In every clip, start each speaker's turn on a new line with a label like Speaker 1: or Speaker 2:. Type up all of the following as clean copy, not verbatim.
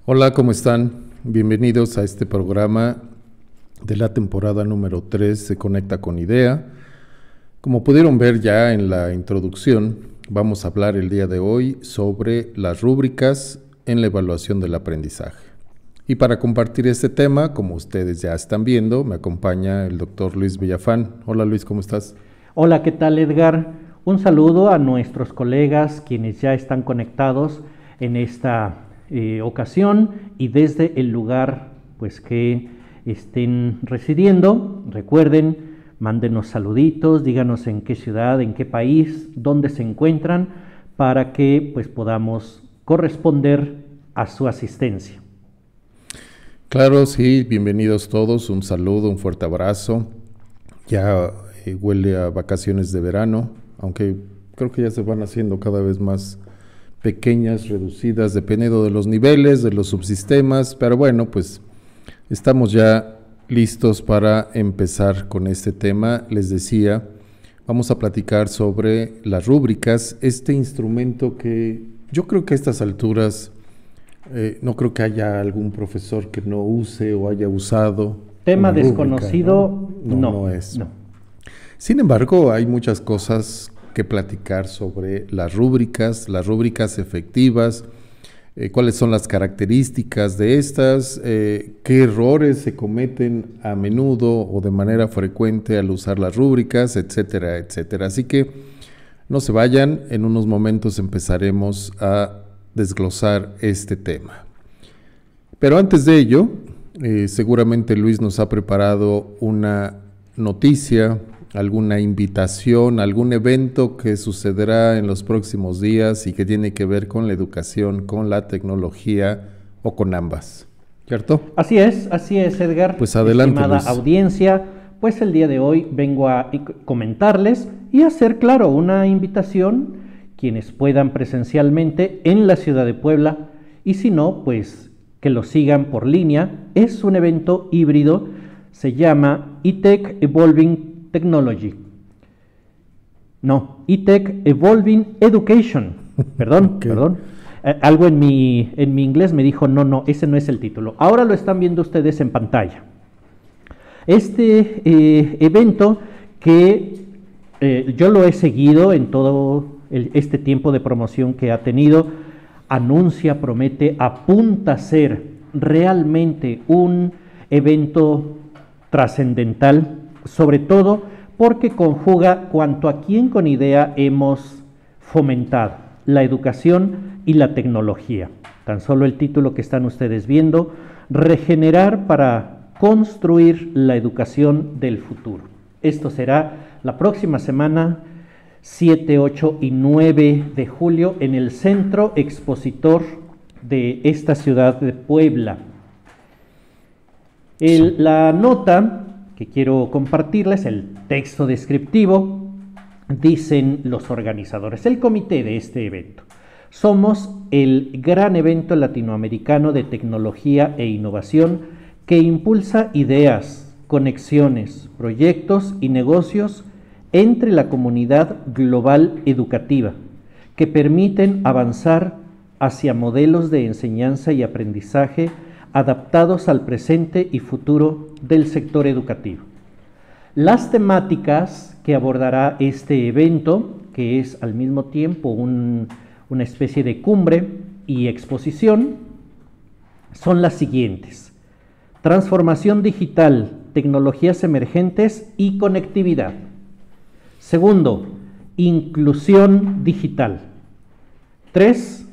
Speaker 1: Hola, ¿cómo están? Bienvenidos a este programa de la temporada número 3 Se Conecta con Idea. Como pudieron ver ya en la introducción, vamos a hablar el día de hoy sobre las rúbricas en la evaluación del aprendizaje. Y para compartir este tema, como ustedes ya están viendo, me acompaña el doctor Luis Villafán. Hola Luis, ¿cómo estás?
Speaker 2: Hola, ¿qué tal, Edgar? Un saludo a nuestros colegas quienes ya están conectados en esta ocasión y desde el lugar pues que estén residiendo. Recuerden, mándenos saluditos, díganos en qué ciudad, en qué país, dónde se encuentran, para que pues podamos corresponder a su asistencia.
Speaker 1: Claro, sí, bienvenidos todos, un saludo, un fuerte abrazo. Ya huele a vacaciones de verano, aunque creo que ya se van haciendo cada vez más pequeñas, reducidas, dependiendo de los niveles, de los subsistemas, pero bueno, pues estamos ya listos para empezar con este tema. Les decía, vamos a platicar sobre las rúbricas, este instrumento que yo creo que a estas alturas no creo que haya algún profesor que no use o haya usado.
Speaker 2: Tema desconocido,
Speaker 1: no es. No. Sin embargo, hay muchas cosas que platicar sobre las rúbricas efectivas, cuáles son las características de estas, qué errores se cometen a menudo o de manera frecuente al usar las rúbricas, etcétera, etcétera. Así que no se vayan, en unos momentos empezaremos a desglosar este tema. Pero antes de ello, seguramente Luis nos ha preparado una noticia, alguna invitación, algún evento que sucederá en los próximos días y que tiene que ver con la educación, con la tecnología o con ambas, ¿cierto?
Speaker 2: Así es, Edgar.
Speaker 1: Pues adelante,
Speaker 2: estimada
Speaker 1: Luis.
Speaker 2: Audiencia, pues el día de hoy vengo a comentarles y hacer, claro, una invitación, quienes puedan presencialmente en la ciudad de Puebla, y si no, pues que lo sigan por línea. Es un evento híbrido, se llama eTech Evolving Technology. No, eTech Evolving Education. Perdón,
Speaker 1: Okay.
Speaker 2: perdón. Algo en mi inglés me dijo, no, ese no es el título. Ahora lo están viendo ustedes en pantalla. Este evento que yo lo he seguido en todo este tiempo de promoción que ha tenido, anuncia, promete, apunta a ser realmente un evento trascendental, sobre todo porque conjuga cuanto aquí en Conidea hemos fomentado, la educación y la tecnología. Tan solo el título que están ustedes viendo, regenerar para construir la educación del futuro. Esto será la próxima semana, 7, 8 y 9 de julio en el Centro Expositor de esta ciudad de Puebla. La nota que quiero compartirles, el texto descriptivo, dicen los organizadores, el comité de este evento: somos el gran evento latinoamericano de tecnología e innovación que impulsa ideas, conexiones, proyectos y negocios entre la comunidad global educativa, que permiten avanzar hacia modelos de enseñanza y aprendizaje adaptados al presente y futuro del sector educativo. Las temáticas que abordará este evento, que es al mismo tiempo una especie de cumbre y exposición, son las siguientes: transformación digital, tecnologías emergentes y conectividad. Segundo, inclusión digital. 3,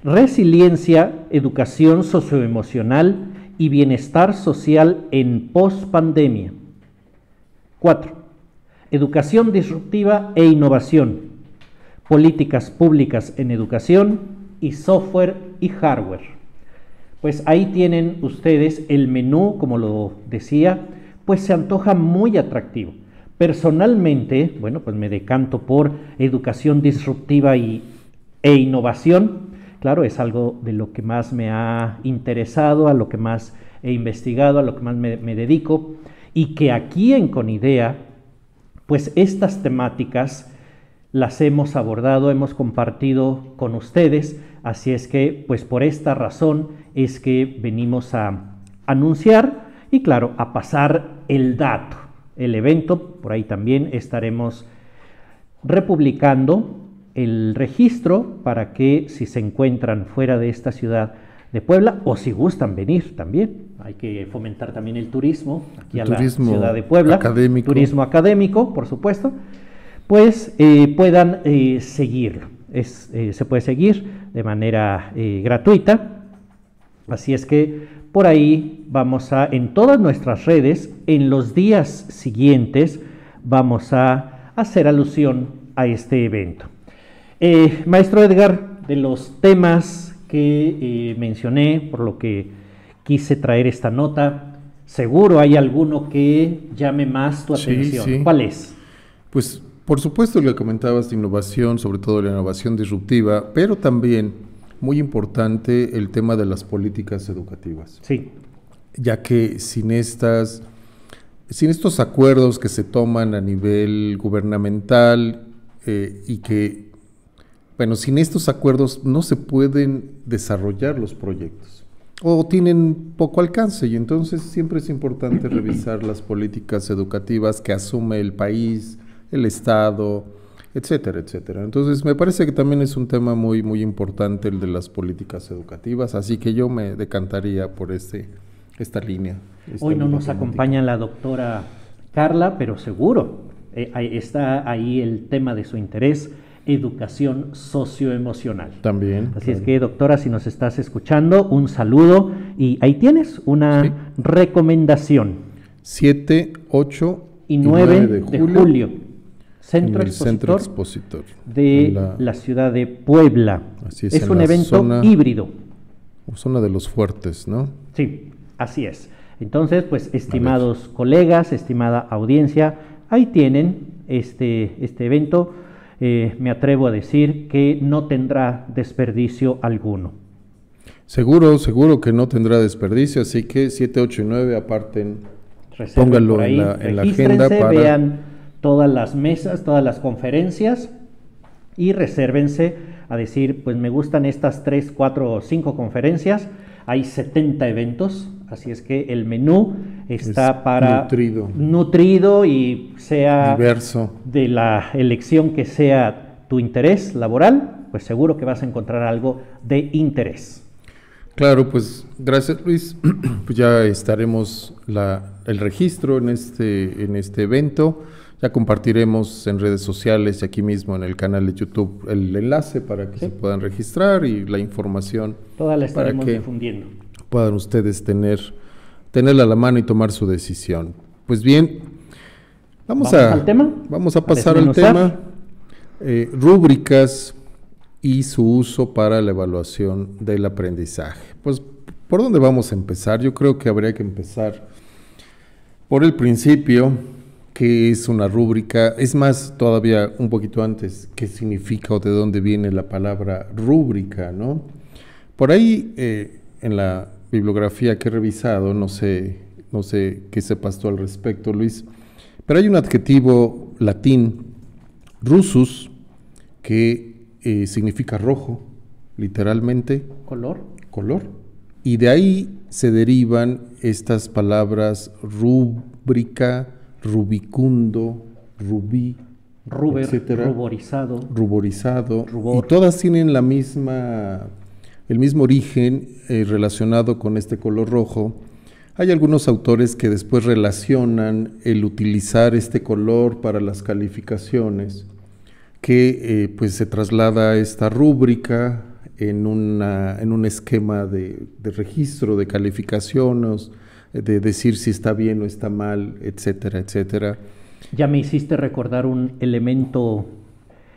Speaker 2: resiliencia, educación socioemocional y bienestar social en pospandemia. 4, educación disruptiva e innovación, políticas públicas en educación y software y hardware. Pues ahí tienen ustedes el menú, como lo decía, pues se antoja muy atractivo. Personalmente, bueno, pues me decanto por educación disruptiva e innovación. Claro, es algo de lo que más me ha interesado, a lo que más he investigado, a lo que más me dedico, y que aquí en Conidea, pues estas temáticas las hemos abordado, hemos compartido con ustedes Así es que, pues por esta razón es que venimos a anunciar y claro, a pasar el dato. El evento, por ahí también estaremos republicando el registro para que si se encuentran fuera de esta ciudad de Puebla o si gustan venir también, hay que fomentar también el turismo aquí a la ciudad de Puebla,
Speaker 1: académico.
Speaker 2: Turismo académico, por supuesto, pues puedan seguirlo. Se puede seguir de manera gratuita, así es que por ahí vamos a, en todas nuestras redes, en los días siguientes, vamos a hacer alusión a este evento. Maestro Edgar, de los temas que mencioné, por lo que quise traer esta nota, seguro hay alguno que llame más tu atención.
Speaker 1: Sí.
Speaker 2: ¿Cuál es?
Speaker 1: Pues por supuesto le comentabas de innovación, sobre todo la innovación disruptiva, pero también muy importante el tema de las políticas educativas.
Speaker 2: Sí.
Speaker 1: Ya que sin estos acuerdos que se toman a nivel gubernamental y que, bueno, sin estos acuerdos no se pueden desarrollar los proyectos o tienen poco alcance y entonces siempre es importante revisar las políticas educativas que asume el país, el Estado, etcétera, etcétera. Entonces me parece que también es un tema muy, muy importante el de las políticas educativas, así que yo me decantaría por esta línea.
Speaker 2: Hoy no nos acompaña la doctora Carla, pero seguro está ahí el tema de su interés, educación socioemocional.
Speaker 1: También.
Speaker 2: Así es que, doctora, si nos estás escuchando, un saludo y ahí tienes una recomendación.
Speaker 1: 7, 8
Speaker 2: y 9 de julio. Centro
Speaker 1: Expositor
Speaker 2: de la ciudad de Puebla.
Speaker 1: Así
Speaker 2: es un evento híbrido.
Speaker 1: Zona de los fuertes, ¿no?
Speaker 2: Sí, así es. Entonces, pues, estimados colegas, estimada audiencia, ahí tienen este evento. Me atrevo a decir que no tendrá desperdicio alguno.
Speaker 1: Seguro que no tendrá desperdicio, así que 7, 8 y 9 aparten, pónganlo en la agenda.
Speaker 2: Vean todas las mesas, todas las conferencias y resérvense a decir, pues me gustan estas 3, 4 o 5 conferencias. Hay 70 eventos, así es que el menú está nutrido y sea
Speaker 1: diverso,
Speaker 2: de la elección que sea tu interés laboral, pues seguro que vas a encontrar algo de interés.
Speaker 1: Claro, pues gracias Luis, pues ya estaremos el registro en este evento, ya compartiremos en redes sociales y aquí mismo en el canal de YouTube el enlace para que se puedan registrar y la información.
Speaker 2: Toda la estaremos difundiendo.
Speaker 1: Puedan ustedes tenerla a la mano y tomar su decisión. Pues bien, vamos a pasar al tema, rúbricas y su uso para la evaluación del aprendizaje. Pues, ¿por dónde vamos a empezar? Yo creo que habría que empezar por el principio, que es una rúbrica, es más, todavía un poquito antes, qué significa o de dónde viene la palabra rúbrica, ¿no? Por ahí, en la bibliografía que he revisado, no sé qué sepas tú al respecto, Luis, pero hay un adjetivo latín, rusus, que significa rojo, literalmente. Color. Y de ahí se derivan estas palabras rúbrica, rubicundo, rubí, etcétera. Ruborizado.
Speaker 2: Rubor.
Speaker 1: Y todas tienen el mismo origen relacionado con este color rojo. Hay algunos autores que después relacionan el utilizar este color para las calificaciones, que pues se traslada a esta rúbrica en un esquema de registro de calificaciones, de decir si está bien o está mal, etcétera, etcétera.
Speaker 2: Ya me hiciste recordar un elemento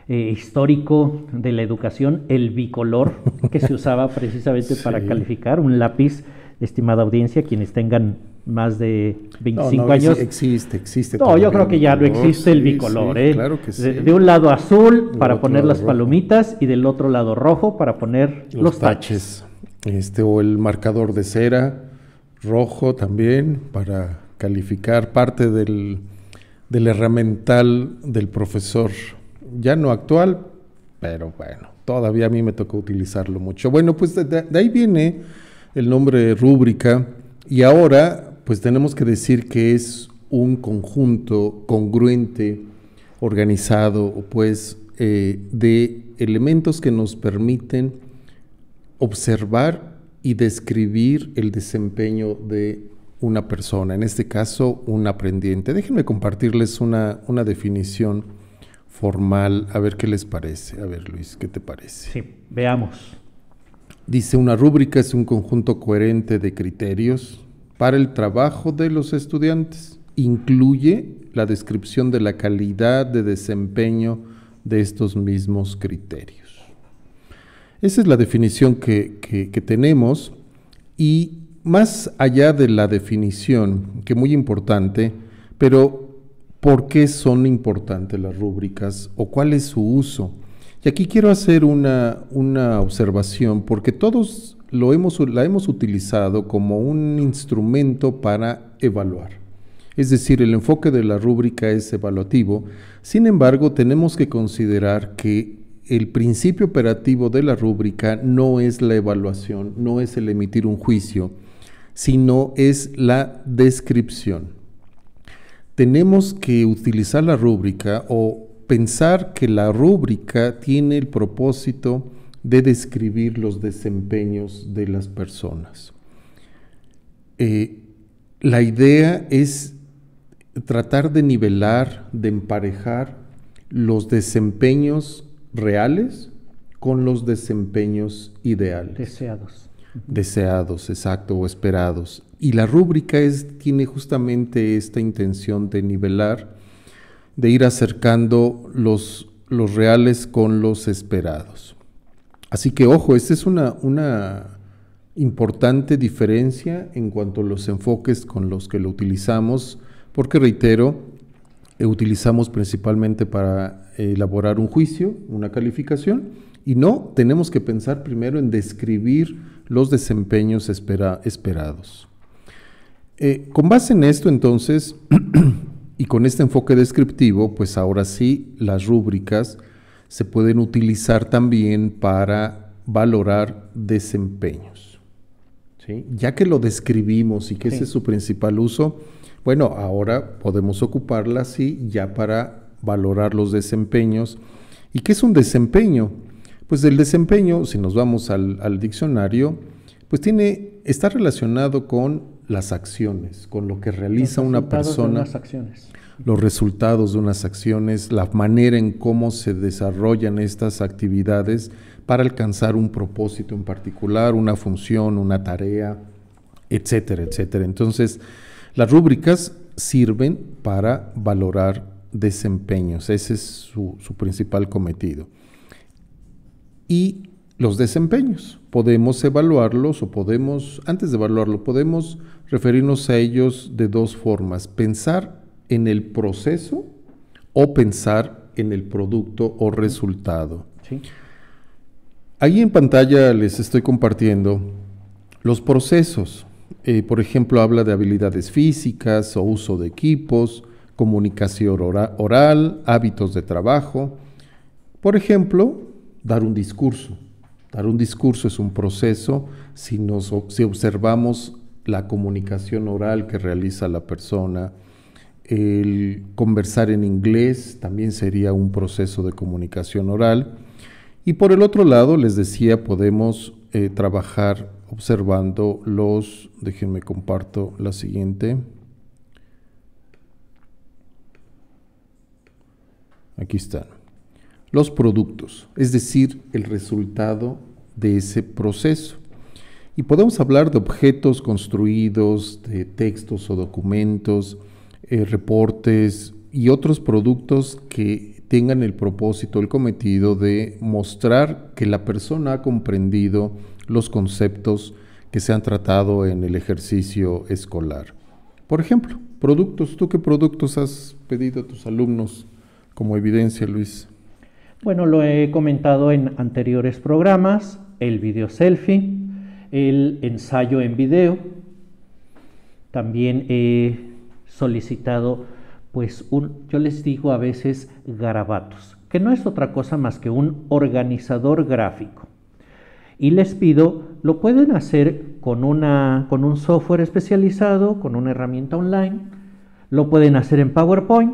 Speaker 2: histórico de la educación, el bicolor, que se usaba precisamente para calificar, un lápiz, estimada audiencia, quienes tengan más de 25 años.
Speaker 1: Existe.
Speaker 2: No, yo creo que ya no existe el bicolor.
Speaker 1: Claro que sí.
Speaker 2: De un lado azul para poner las palomitas y del otro lado rojo para poner los taches.
Speaker 1: O el marcador de cera rojo también para calificar parte del herramental del profesor, ya no actual, pero bueno, todavía a mí me tocó utilizarlo mucho. Bueno, pues de ahí viene el nombre rúbrica, y ahora pues tenemos que decir que es un conjunto congruente, organizado, pues de elementos que nos permiten observar y describir el desempeño de una persona, en este caso un aprendiente. Déjenme compartirles una definición formal, a ver qué les parece. A ver, Luis, ¿qué te parece?
Speaker 2: Sí, veamos.
Speaker 1: Dice, una rúbrica es un conjunto coherente de criterios para el trabajo de los estudiantes. Incluye la descripción de la calidad de desempeño de estos mismos criterios. Esa es la definición que tenemos, y más allá de la definición, que es muy importante, pero ¿por qué son importantes las rúbricas o cuál es su uso? Y aquí quiero hacer una observación, porque todos la hemos utilizado como un instrumento para evaluar. Es decir, el enfoque de la rúbrica es evaluativo. Sin embargo, tenemos que considerar que el principio operativo de la rúbrica no es la evaluación, no es el emitir un juicio, sino es la descripción. Tenemos que utilizar la rúbrica o pensar que la rúbrica tiene el propósito de describir los desempeños de las personas. La idea es tratar de nivelar, de emparejar los desempeños reales con los desempeños ideales. Deseados, exacto, o esperados. Y la rúbrica tiene justamente esta intención de nivelar, de ir acercando los reales con los esperados. Así que, ojo, esta es una importante diferencia en cuanto a los enfoques con los que lo utilizamos, porque, reitero, utilizamos principalmente para elaborar un juicio, una calificación, y no tenemos que pensar primero en describir los desempeños esperados. Con base en esto, entonces, y con este enfoque descriptivo, pues ahora sí, las rúbricas se pueden utilizar también para valorar desempeños, ¿sí? Ya que lo describimos y que ese es su principal uso, bueno, ahora podemos ocuparla así ya para valorar los desempeños. ¿Y qué es un desempeño? Pues el desempeño, si nos vamos al diccionario, pues está relacionado con las acciones, con lo que realiza una persona, los resultados de unas acciones, la manera en cómo se desarrollan estas actividades para alcanzar un propósito en particular, una función, una tarea, etcétera, etcétera. Entonces, las rúbricas sirven para valorar desempeños, ese es su principal cometido. Y los desempeños, podemos evaluarlos antes de evaluarlo, podemos referirnos a ellos de dos formas: pensar en el proceso o pensar en el producto o resultado.
Speaker 2: Sí.
Speaker 1: Ahí en pantalla les estoy compartiendo los procesos. Por ejemplo, habla de habilidades físicas o uso de equipos, comunicación oral, hábitos de trabajo. Por ejemplo, dar un discurso. Dar un discurso es un proceso si observamos la comunicación oral que realiza la persona. El conversar en inglés también sería un proceso de comunicación oral. Y por el otro lado, les decía, podemos trabajar observando déjenme comparto la siguiente. Aquí están. Los productos, es decir, el resultado de ese proceso. Y podemos hablar de objetos construidos, de textos o documentos, reportes y otros productos que tengan el propósito, el cometido de mostrar que la persona ha comprendido los conceptos que se han tratado en el ejercicio escolar. Por ejemplo, productos. ¿Tú qué productos has pedido a tus alumnos como evidencia, Luis?
Speaker 2: Bueno, lo he comentado en anteriores programas: el video selfie, el ensayo en video. También he solicitado, pues, yo les digo a veces garabatos. que no es otra cosa más que un organizador gráfico. Y les pido, lo pueden hacer con un software especializado, con una herramienta online, lo pueden hacer en PowerPoint,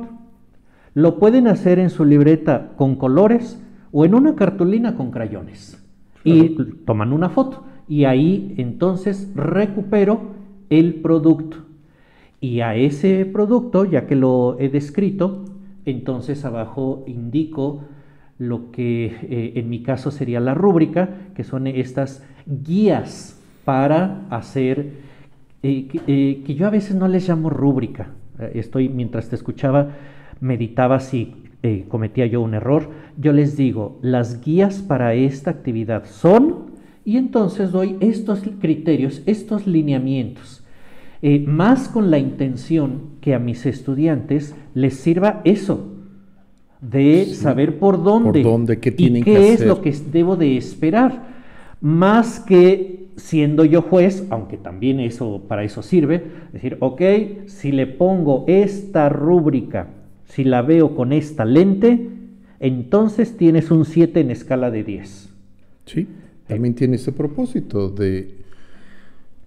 Speaker 2: lo pueden hacer en su libreta con colores o en una cartulina con crayones. Y toman una foto y ahí entonces recupero el producto. Y a ese producto, ya que lo he descrito, entonces abajo indico lo que en mi caso sería la rúbrica, que son estas guías para hacer, que yo a veces no les llamo rúbrica. Mientras te escuchaba, meditaba si cometía yo un error. Yo les digo, las guías para esta actividad son, y entonces doy estos criterios, estos lineamientos. Más con la intención que a mis estudiantes les sirva eso, de saber por dónde
Speaker 1: qué
Speaker 2: y qué es lo que debo de esperar, más que siendo yo juez, aunque también para eso sirve, decir, ok, si le pongo esta rúbrica, si la veo con esta lente, entonces tienes un 7 en escala de 10.
Speaker 1: Sí, también tiene ese propósito de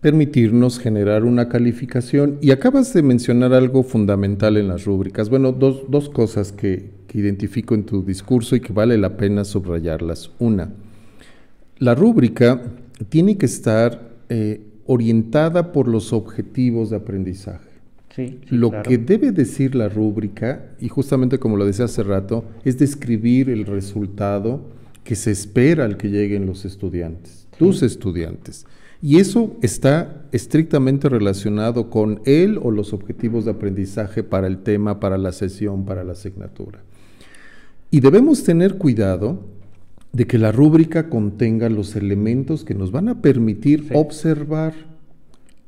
Speaker 1: permitirnos generar una calificación. Y acabas de mencionar algo fundamental en las rúbricas. Bueno, dos cosas que identifico en tu discurso y que vale la pena subrayarlas. Una, la rúbrica tiene que estar orientada por los objetivos de aprendizaje.
Speaker 2: Sí,
Speaker 1: Lo
Speaker 2: claro.
Speaker 1: que debe decir la rúbrica, y justamente como lo decía hace rato, es describir el resultado que se espera al que lleguen los estudiantes, tus estudiantes. Y eso está estrictamente relacionado con él o los objetivos de aprendizaje para el tema, para la sesión, para la asignatura. Y debemos tener cuidado de que la rúbrica contenga los elementos que nos van a permitir observar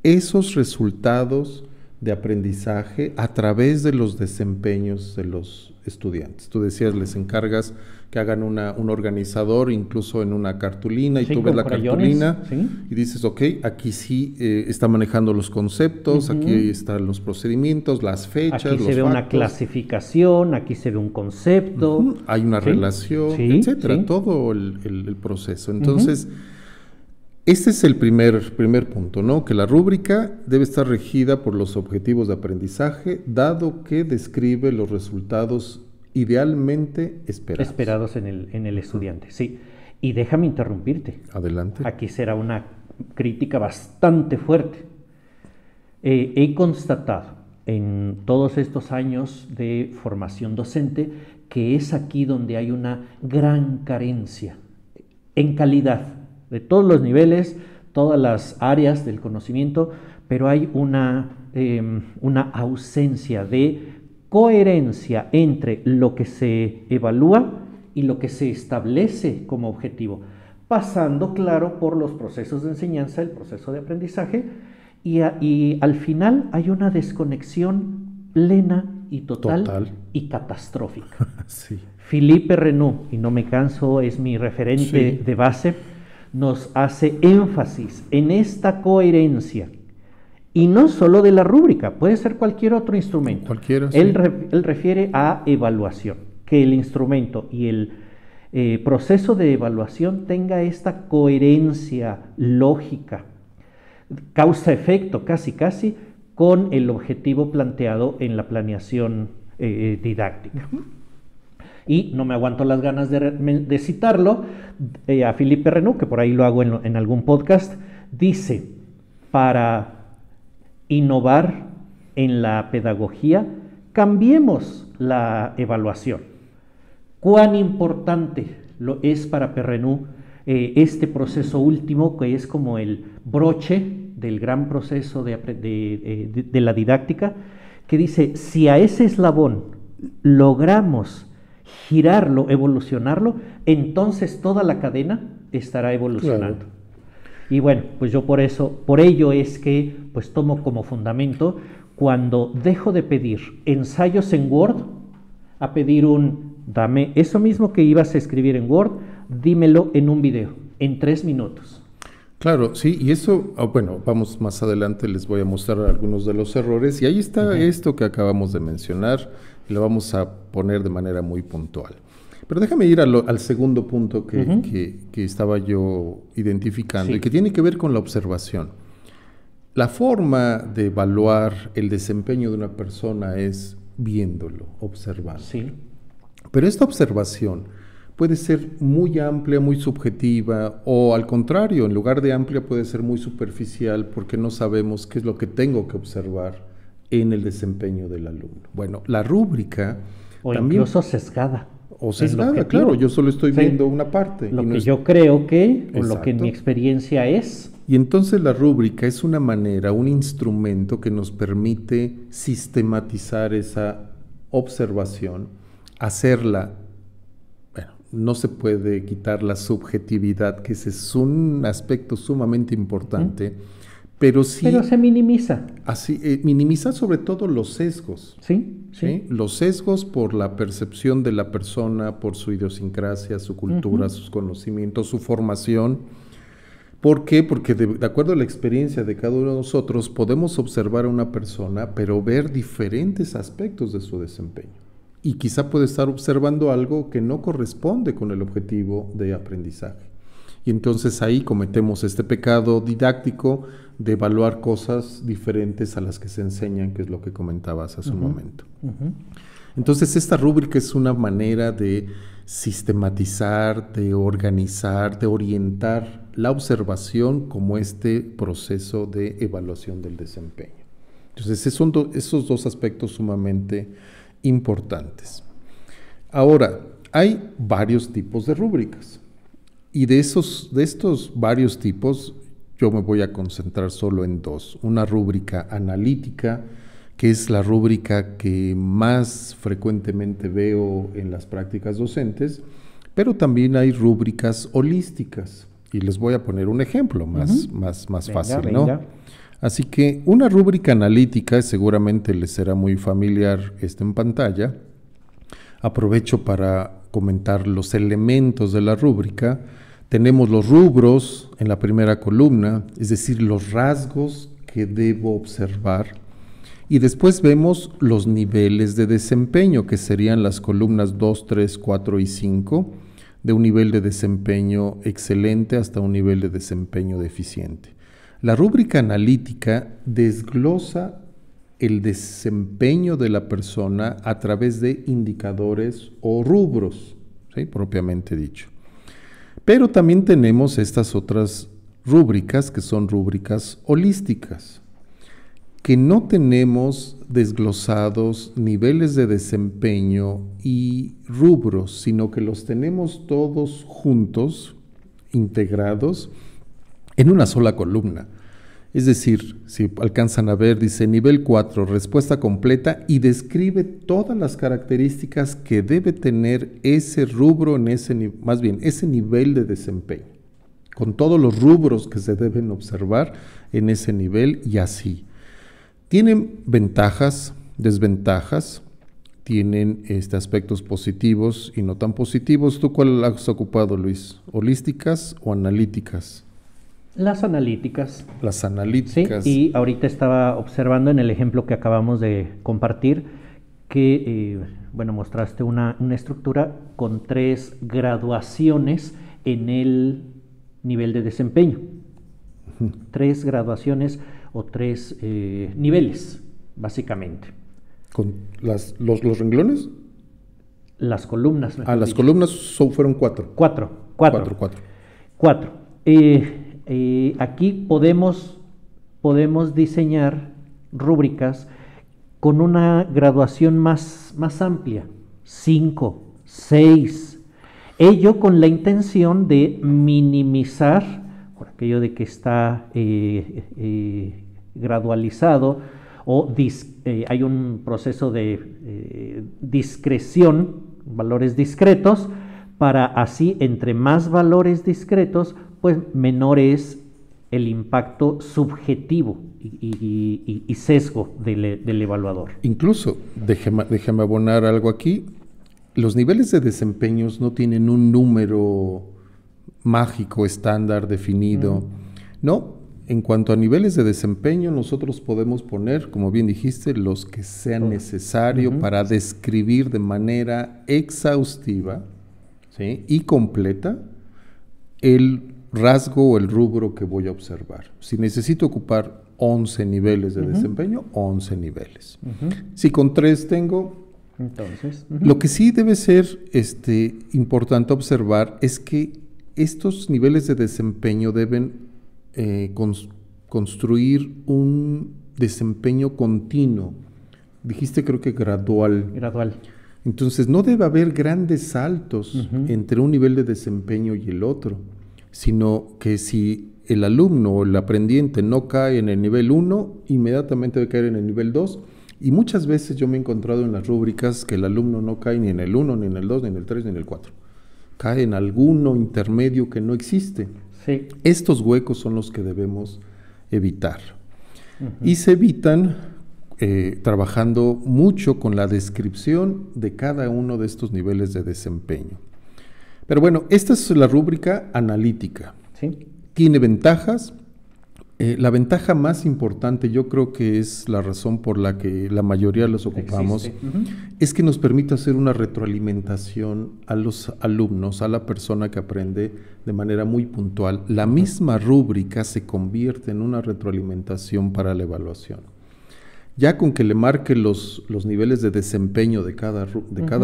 Speaker 1: esos resultados de aprendizaje a través de los desempeños de los estudiantes. Tú decías, les encargas que hagan un organizador incluso en una cartulina y tú ves la cartulina y dices, ok, aquí sí está manejando los conceptos, aquí están los procedimientos, las fechas,
Speaker 2: aquí se ve una clasificación, aquí se ve un concepto.
Speaker 1: Hay una relación, etcétera, todo el proceso. Entonces, este es el primer punto, ¿no? Que la rúbrica debe estar regida por los objetivos de aprendizaje, dado que describe los resultados idealmente esperados
Speaker 2: en el estudiante, sí. Y déjame interrumpirte.
Speaker 1: Adelante.
Speaker 2: Aquí será una crítica bastante fuerte. He constatado en todos estos años de formación docente que es aquí donde hay una gran carencia en calidad de todos los niveles, todas las áreas del conocimiento, pero hay una ausencia de coherencia entre lo que se evalúa y lo que se establece como objetivo, pasando, claro, por los procesos de enseñanza, el proceso de aprendizaje, y al final hay una desconexión plena y total. Y catastrófica.
Speaker 1: Sí.
Speaker 2: Philippe Renaud, y no me canso, es mi referente de base, nos hace énfasis en esta coherencia. Y no solo de la rúbrica, puede ser cualquier otro instrumento.
Speaker 1: Cualquiera,
Speaker 2: él refiere a evaluación, que el instrumento y el proceso de evaluación tenga esta coherencia lógica, causa-efecto casi, con el objetivo planteado en la planeación didáctica. Y no me aguanto las ganas de citarlo, a Philippe Renaud, que por ahí lo hago en algún podcast, dice, para innovar en la pedagogía, cambiemos la evaluación. ¿Cuán importante lo es para Renaud este proceso último, que es como el broche del gran proceso de la didáctica, que dice, si a ese eslabón logramos girarlo, evolucionarlo, entonces toda la cadena estará evolucionando. Claro. Y bueno, pues yo por ello es que pues tomo como fundamento, cuando dejo de pedir ensayos en Word, a pedir dame eso mismo que ibas a escribir en Word, dímelo en un video, en 3 minutos.
Speaker 1: Claro, sí, y eso, bueno, vamos más adelante, les voy a mostrar algunos de los errores, y ahí está esto que acabamos de mencionar, y lo vamos a poner de manera muy puntual. Pero déjame ir al segundo punto que,
Speaker 2: Ujú.
Speaker 1: que estaba yo identificando
Speaker 2: Sí.
Speaker 1: y que tiene que ver con la observación. La forma de evaluar el desempeño de una persona es viéndolo, observando.
Speaker 2: Sí.
Speaker 1: Pero esta observación puede ser muy amplia, muy subjetiva, o al contrario, en lugar de amplia puede ser muy superficial porque no sabemos qué es lo que tengo que observar en el desempeño del alumno. Bueno, la rúbrica
Speaker 2: O
Speaker 1: también,
Speaker 2: incluso sesgada.
Speaker 1: o
Speaker 2: el
Speaker 1: sesgada,
Speaker 2: objetivo.
Speaker 1: claro, yo solo estoy
Speaker 2: Sí.
Speaker 1: viendo una parte.
Speaker 2: Lo
Speaker 1: y no
Speaker 2: que
Speaker 1: es-
Speaker 2: yo creo que, o lo que en
Speaker 1: Exacto.
Speaker 2: mi experiencia es.
Speaker 1: Y entonces la rúbrica es una manera, un instrumento que nos permite sistematizar esa observación, hacerla, bueno, no se puede quitar la subjetividad, que ese es un aspecto sumamente importante, pero sí
Speaker 2: Pero se minimiza.
Speaker 1: así, minimizar sobre todo los sesgos.
Speaker 2: Sí, sí.
Speaker 1: ¿Sí? Los sesgos por la percepción de la persona, por su idiosincrasia, su cultura, sus conocimientos, su formación. ¿Por qué? Porque de acuerdo a la experiencia de cada uno de nosotros, podemos observar a una persona, pero ver diferentes aspectos de su desempeño. Y quizá puede estar observando algo que no corresponde con el objetivo de aprendizaje. Y entonces ahí cometemos este pecado didáctico de evaluar cosas diferentes a las que se enseñan, que es lo que comentabas hace un momento. Entonces esta rúbrica es una manera de sistematizar, de organizar, de orientar la observación como este proceso de evaluación del desempeño. Entonces son esos dos aspectos sumamente importantes. Ahora, hay varios tipos de rúbricas y de estos varios tipos yo me voy a concentrar solo en dos. Una rúbrica analítica, que es la rúbrica que más frecuentemente veo en las prácticas docentes, pero también hay rúbricas holísticas. Y les voy a poner un ejemplo más
Speaker 2: Venga,
Speaker 1: fácil,
Speaker 2: venga.
Speaker 1: ¿no? Así que una rúbrica analítica, seguramente les será muy familiar esto en pantalla. Aprovecho para comentar los elementos de la rúbrica. Tenemos los rubros en la primera columna, es decir, los rasgos que debo observar. Y después vemos los niveles de desempeño, que serían las columnas 2, 3, 4 y 5, de un nivel de desempeño excelente hasta un nivel de desempeño deficiente. La rúbrica analítica desglosa el desempeño de la persona a través de indicadores o rubros, ¿sí? Propiamente dicho. Pero también tenemos estas otras rúbricas que son rúbricas holísticas, que no tenemos desglosados niveles de desempeño y rubros, sino que los tenemos todos juntos, integrados, en una sola columna. Es decir, si alcanzan a ver, dice nivel 4, respuesta completa, y describe todas las características que debe tener ese rubro, más bien ese nivel de desempeño, con todos los rubros que se deben observar en ese nivel y así. Tienen ventajas, desventajas, tienen aspectos positivos y no tan positivos. ¿Tú cuál has ocupado, Luis? ¿Holísticas o analíticas?
Speaker 2: Las analíticas.
Speaker 1: Las
Speaker 2: Sí,
Speaker 1: analíticas.
Speaker 2: y ahorita estaba observando en el ejemplo que acabamos de compartir que, bueno, mostraste una estructura con 3 graduaciones en el nivel de desempeño. 3 graduaciones o 3 niveles, básicamente.
Speaker 1: ¿Con los renglones?
Speaker 2: Las columnas.
Speaker 1: Las columnas fueron 4.
Speaker 2: 4. 4. Aquí podemos diseñar rúbricas con una graduación más amplia, 5, 6. Ello con la intención de minimizar, por aquello de que está gradualizado o hay un proceso de discreción, valores discretos, para así, entre más valores discretos, pues menor es el impacto subjetivo y sesgo del evaluador.
Speaker 1: Incluso, déjame abonar algo aquí, los niveles de desempeños no tienen un número mágico, estándar, definido. No, en cuanto a niveles de desempeño, nosotros podemos poner, como bien dijiste, los que sean necesarios para describir de manera exhaustiva ¿sí? Y completa el rasgo o el rubro que voy a observar. Si necesito ocupar 11 niveles de desempeño, 11 niveles. Si con 3 tengo,
Speaker 2: entonces,
Speaker 1: lo que sí debe ser importante observar es que estos niveles de desempeño deben construir un desempeño continuo. Dijiste, creo que gradual.
Speaker 2: Gradual.
Speaker 1: Entonces no debe haber grandes saltos entre un nivel de desempeño y el otro, sino que si el alumno o el aprendiente no cae en el nivel 1, inmediatamente debe caer en el nivel 2. Y muchas veces yo me he encontrado en las rúbricas que el alumno no cae ni en el 1, ni en el 2, ni en el 3, ni en el 4. Cae en alguno intermedio que no existe.
Speaker 2: Sí.
Speaker 1: Estos huecos son los que debemos evitar. Y se evitan trabajando mucho con la descripción de cada uno de estos niveles de desempeño. Pero bueno, esta es la rúbrica analítica.
Speaker 2: Sí.
Speaker 1: Tiene ventajas. La ventaja más importante, yo creo que es la razón por la que la mayoría los ocupamos, es que nos permite hacer una retroalimentación a los alumnos, a la persona que aprende de manera muy puntual. La misma rúbrica se convierte en una retroalimentación para la evaluación. Ya con que le marque los niveles de desempeño de cada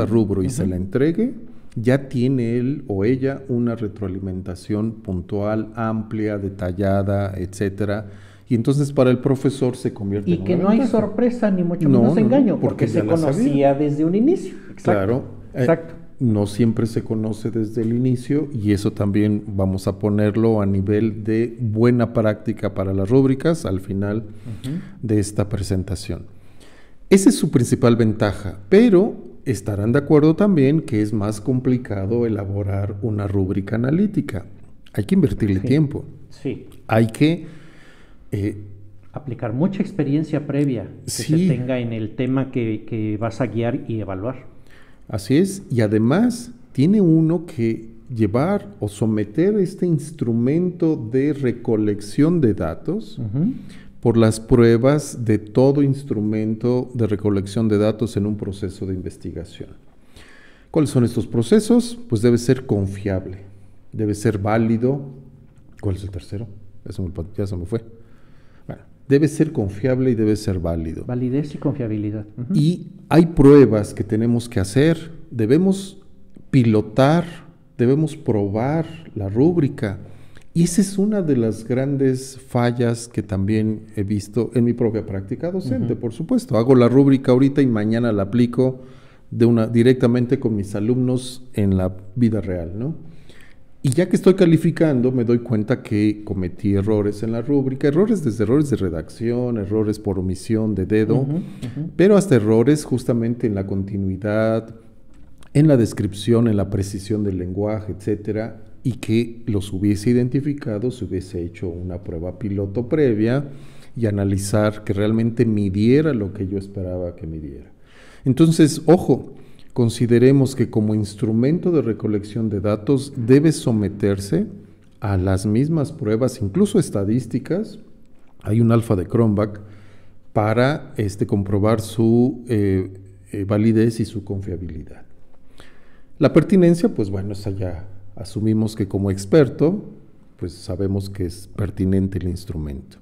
Speaker 1: rubro y se la entregue, ya tiene él o ella una retroalimentación puntual, amplia, detallada, etcétera. Y entonces para el profesor se convierte en una ventaja.
Speaker 2: Y que no hay sorpresa ni mucho menos engaño, porque se conocía desde un inicio.
Speaker 1: Exacto. Claro. Exacto. No siempre se conoce desde el inicio y eso también vamos a ponerlo a nivel de buena práctica para las rúbricas al final de esta presentación. Esa es su principal ventaja, pero estarán de acuerdo también que es más complicado elaborar una rúbrica analítica. Hay que invertirle tiempo.
Speaker 2: Sí.
Speaker 1: Hay que
Speaker 2: aplicar mucha experiencia previa que se tenga en el tema que vas a guiar y evaluar.
Speaker 1: Así es, y además tiene uno que llevar o someter este instrumento de recolección de datos por las pruebas de todo instrumento de recolección de datos en un proceso de investigación. ¿Cuáles son estos procesos? Pues debe ser confiable, debe ser válido. ¿Cuál es el tercero? Ya se me fue. Bueno, debe ser confiable y debe ser válido.
Speaker 2: Validez y confiabilidad.
Speaker 1: Y hay pruebas que tenemos que hacer, debemos pilotar, debemos probar la rúbrica. Y esa es una de las grandes fallas que también he visto en mi propia práctica docente, por supuesto. Hago la rúbrica ahorita y mañana la aplico directamente con mis alumnos en la vida real, ¿no? Y ya que estoy calificando, me doy cuenta que cometí errores en la rúbrica, errores de redacción, errores por omisión de dedo, pero hasta errores justamente en la continuidad, en la descripción, en la precisión del lenguaje, etcétera, y que los hubiese identificado, se hubiese hecho una prueba piloto previa y analizar que realmente midiera lo que yo esperaba que midiera. Entonces, ojo, consideremos que como instrumento de recolección de datos debe someterse a las mismas pruebas, incluso estadísticas. Hay un alfa de Cronbach para comprobar su validez y su confiabilidad. La pertinencia, pues bueno, esa ya asumimos que como experto, pues sabemos que es pertinente el instrumento.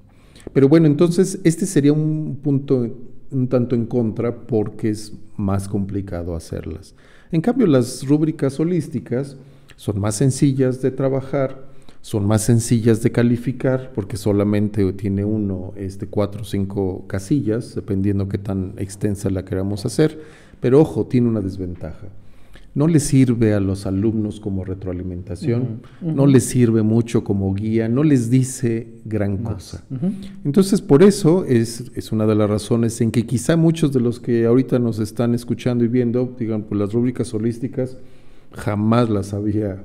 Speaker 1: Pero bueno, entonces este sería un punto un tanto en contra porque es más complicado hacerlas. En cambio, las rúbricas holísticas son más sencillas de trabajar, son más sencillas de calificar porque solamente tiene 4 o 5 casillas, dependiendo qué tan extensa la queramos hacer, pero ojo, tiene una desventaja. No les sirve a los alumnos como retroalimentación, no les sirve mucho como guía, no les dice gran cosa. Entonces, por eso es una de las razones en que quizá muchos de los que ahorita nos están escuchando y viendo, digan, pues las rúbricas holísticas jamás las había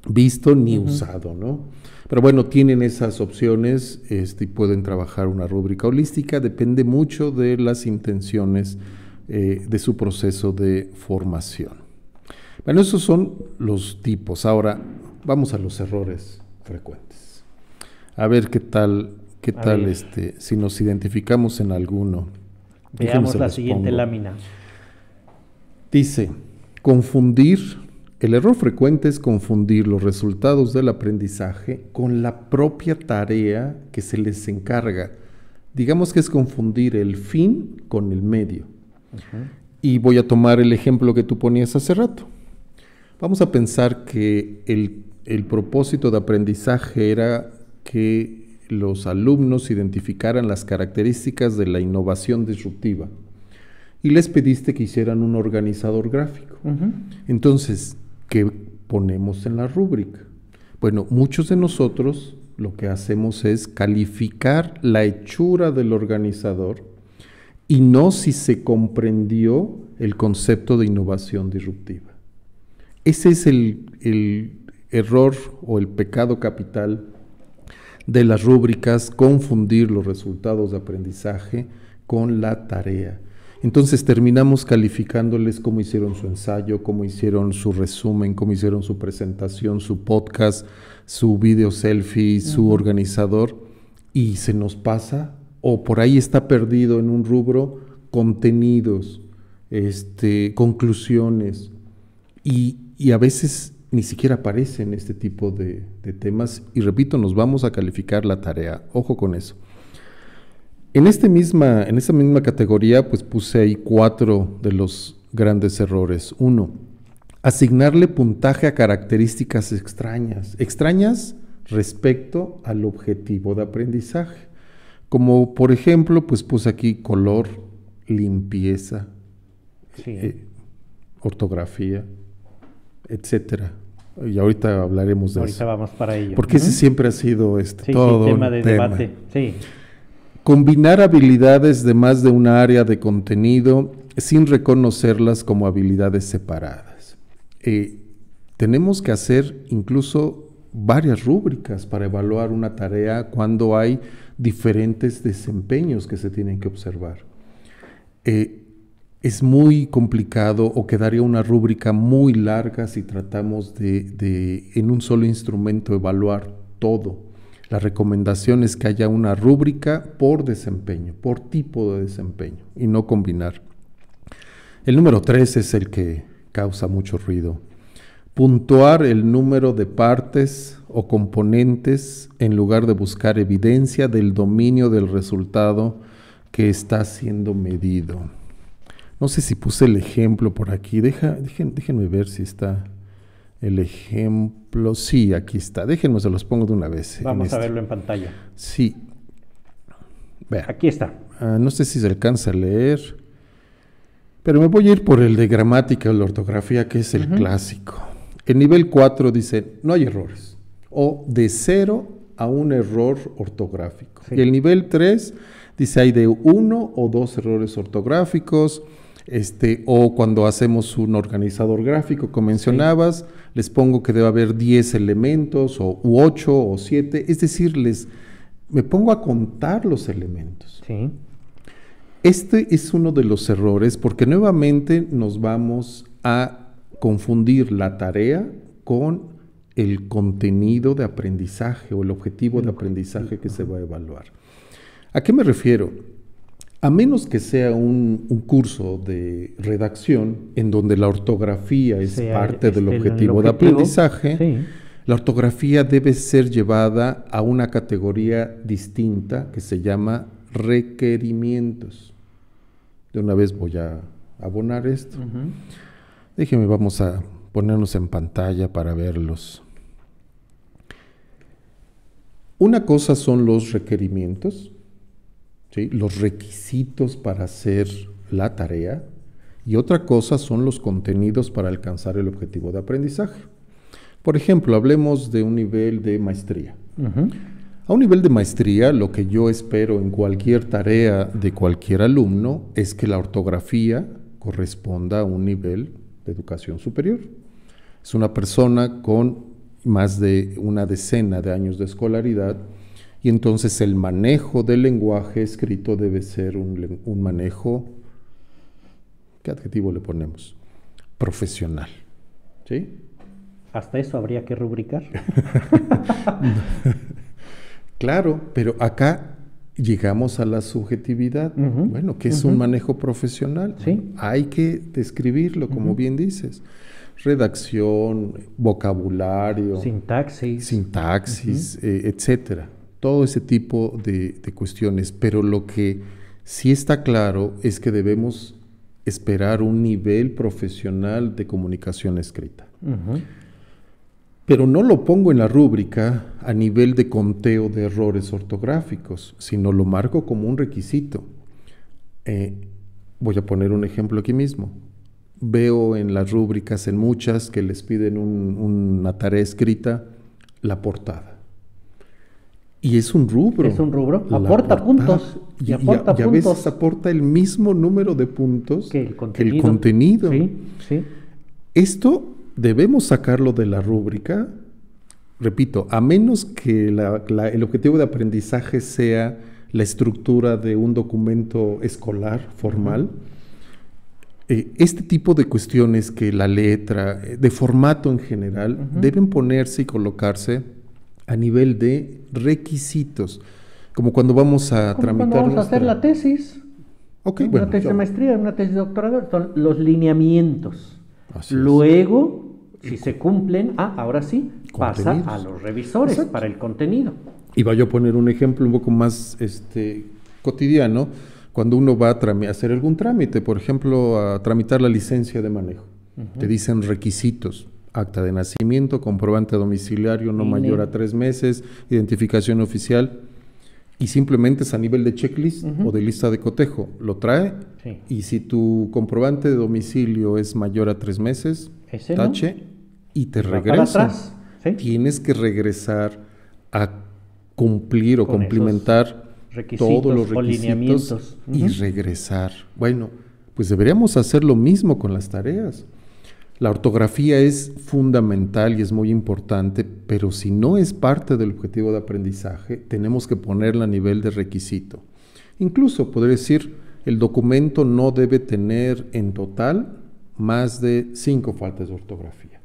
Speaker 1: visto ni usado, ¿no? Pero bueno, tienen esas opciones y pueden trabajar una rúbrica holística, depende mucho de las intenciones de su proceso de formación. Bueno, esos son los tipos. Ahora vamos a los errores frecuentes. A ver qué tal si nos identificamos en alguno.
Speaker 2: Veamos la siguiente lámina.
Speaker 1: Dice, confundir el error frecuente es confundir los resultados del aprendizaje con la propia tarea que se les encarga. Digamos que es confundir el fin con el medio. Y voy a tomar el ejemplo que tú ponías hace rato. Vamos a pensar que el propósito de aprendizaje era que los alumnos identificaran las características de la innovación disruptiva y les pediste que hicieran un organizador gráfico. Entonces, ¿qué ponemos en la rúbrica? Bueno, muchos de nosotros lo que hacemos es calificar la hechura del organizador y no si se comprendió el concepto de innovación disruptiva. Ese es el error o el pecado capital de las rúbricas, confundir los resultados de aprendizaje con la tarea. Entonces terminamos calificándoles cómo hicieron su ensayo, cómo hicieron su resumen, cómo hicieron su presentación, su podcast, su video selfie, su organizador, y se nos pasa, o por ahí está perdido en un rubro, contenidos, conclusiones, y a veces ni siquiera aparecen este tipo de temas, y repito, nos vamos a calificar la tarea, ojo con eso. En esta misma categoría, pues puse ahí 4 de los grandes errores. 1, asignarle puntaje a características extrañas respecto al objetivo de aprendizaje. Como por ejemplo, pues puse aquí color, limpieza, ortografía, etcétera. Y ahorita hablaremos de eso.
Speaker 2: Ahorita vamos para ello.
Speaker 1: Porque ese siempre ha sido todo
Speaker 2: tema de debate. Sí.
Speaker 1: Combinar habilidades de más de una área de contenido sin reconocerlas como habilidades separadas. Tenemos que hacer incluso varias rúbricas para evaluar una tarea cuando hay diferentes desempeños que se tienen que observar. Es muy complicado o quedaría una rúbrica muy larga si tratamos de en un solo instrumento evaluar todo. La recomendación es que haya una rúbrica por desempeño, por tipo de desempeño, y no combinar. El número 3 es el que causa mucho ruido. Puntuar el número de partes o componentes en lugar de buscar evidencia del dominio del resultado que está siendo medido. No sé si puse el ejemplo por aquí. Déjenme ver si está el ejemplo. Sí, aquí está. Déjenme, se los pongo de una vez.
Speaker 2: Vamos a verlo en pantalla.
Speaker 1: Sí. Vea.
Speaker 2: Aquí está.
Speaker 1: No sé si se alcanza a leer, pero me voy a ir por el de gramática o la ortografía, que es el clásico. El nivel 4 dice, no hay errores, o de 0 a un error ortográfico. Sí. Y el nivel 3 dice, hay de 1 o 2 errores ortográficos, o cuando hacemos un organizador gráfico, como mencionabas, les pongo que debe haber 10 elementos, u 8 o 7, es decir, me pongo a contar los elementos.
Speaker 2: Sí.
Speaker 1: Este es uno de los errores, porque nuevamente nos vamos a confundir la tarea con el contenido de aprendizaje o el objetivo de aprendizaje que se va a evaluar. ¿A qué me refiero? A menos que sea un curso de redacción en donde la ortografía es parte del objetivo de aprendizaje, la ortografía debe ser llevada a una categoría distinta que se llama requerimientos. De una vez voy a abonar esto. Déjenme, vamos a ponernos en pantalla para verlos. Una cosa son los requerimientos, ¿sí? Los requisitos para hacer la tarea, y otra cosa son los contenidos para alcanzar el objetivo de aprendizaje. Por ejemplo, hablemos de un nivel de maestría. A un nivel de maestría, lo que yo espero en cualquier tarea de cualquier alumno es que la ortografía corresponda a un nivel de educación superior. Es una persona con más de una decena de años de escolaridad, y entonces el manejo del lenguaje escrito debe ser un manejo, ¿qué adjetivo le ponemos? Profesional. ¿Sí?
Speaker 2: ¿Hasta eso habría que rubricar?
Speaker 1: Claro, pero acá llegamos a la subjetividad. Bueno, ¿qué es un manejo profesional?
Speaker 2: Sí.
Speaker 1: Hay que describirlo, como bien dices. redacción, vocabulario,
Speaker 2: sintaxis,
Speaker 1: etcétera. Todo ese tipo de cuestiones. Pero lo que sí está claro es que debemos esperar un nivel profesional de comunicación escrita. Pero no lo pongo en la rúbrica a nivel de conteo de errores ortográficos, sino lo marco como un requisito. Voy a poner un ejemplo aquí mismo. Veo en las rúbricas, en muchas, que les piden una tarea escrita, la portada. Y es un rubro.
Speaker 2: Es un rubro. Aporta puntos.
Speaker 1: Y a veces aporta el mismo número de puntos que el contenido.
Speaker 2: Sí.
Speaker 1: Esto debemos sacarlo de la rúbrica, repito, a menos que el objetivo de aprendizaje sea la estructura de un documento escolar formal. Este tipo de cuestiones que la letra, de formato en general, deben ponerse y colocarse a nivel de requisitos, como cuando vamos a tramitar
Speaker 2: cuando vamos a hacer la tesis. Una tesis de maestría, una tesis de doctorado, son los lineamientos. Luego, si se cumplen, ahora sí, pasa a los revisores para el contenido.
Speaker 1: Y voy a poner un ejemplo un poco más cotidiano, cuando uno va a hacer algún trámite, por ejemplo, a tramitar la licencia de manejo. Te dicen requisitos: acta de nacimiento, comprobante domiciliario no mayor a 3 meses, identificación oficial, y simplemente es a nivel de checklist o de lista de cotejo. Lo trae, y si tu comprobante de domicilio es mayor a 3 meses, tache, y te regresa. Tienes que regresar a cumplir o complementar todos los requisitos y regresar. Bueno, pues deberíamos hacer lo mismo con las tareas. La ortografía es fundamental y es muy importante, pero si no es parte del objetivo de aprendizaje, tenemos que ponerla a nivel de requisito. Incluso podría decir, el documento no debe tener en total más de 5 faltas de ortografía.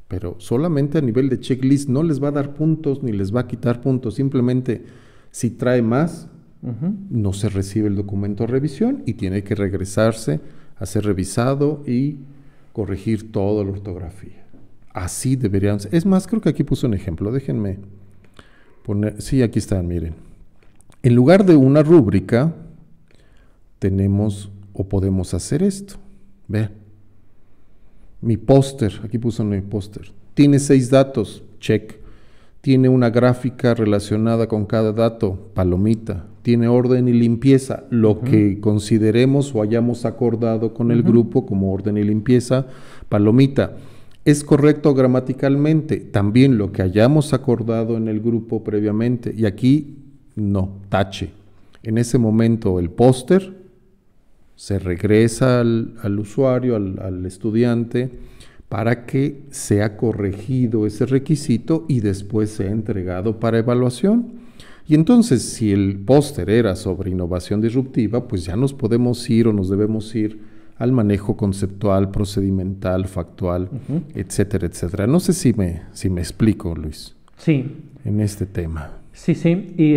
Speaker 1: Pero solamente a nivel de checklist no les va a dar puntos ni les va a quitar puntos. Simplemente, si trae más, no se recibe el documento a revisión y tiene que regresarse a ser revisado y corregir toda la ortografía. Así deberían ser. Es más, creo que aquí puse un ejemplo. Déjenme poner. Sí, aquí están, miren. En lugar de una rúbrica, tenemos o podemos hacer esto. Vean. Mi póster, aquí puse mi póster. Tiene 6 datos, check. Tiene una gráfica relacionada con cada dato, palomita. Tiene orden y limpieza, lo que consideremos o hayamos acordado con el grupo como orden y limpieza, palomita. ¿Es correcto gramaticalmente? También lo que hayamos acordado en el grupo previamente. Y aquí, no, tache. En ese momento el póster se regresa al usuario, al estudiante, para que sea corregido ese requisito y después sea entregado para evaluación. Y entonces, si el póster era sobre innovación disruptiva, pues ya nos podemos ir o nos debemos ir al manejo conceptual, procedimental, factual, etcétera, etcétera. No sé si me explico, Luis.
Speaker 2: Sí.
Speaker 1: En este tema.
Speaker 2: Sí. Y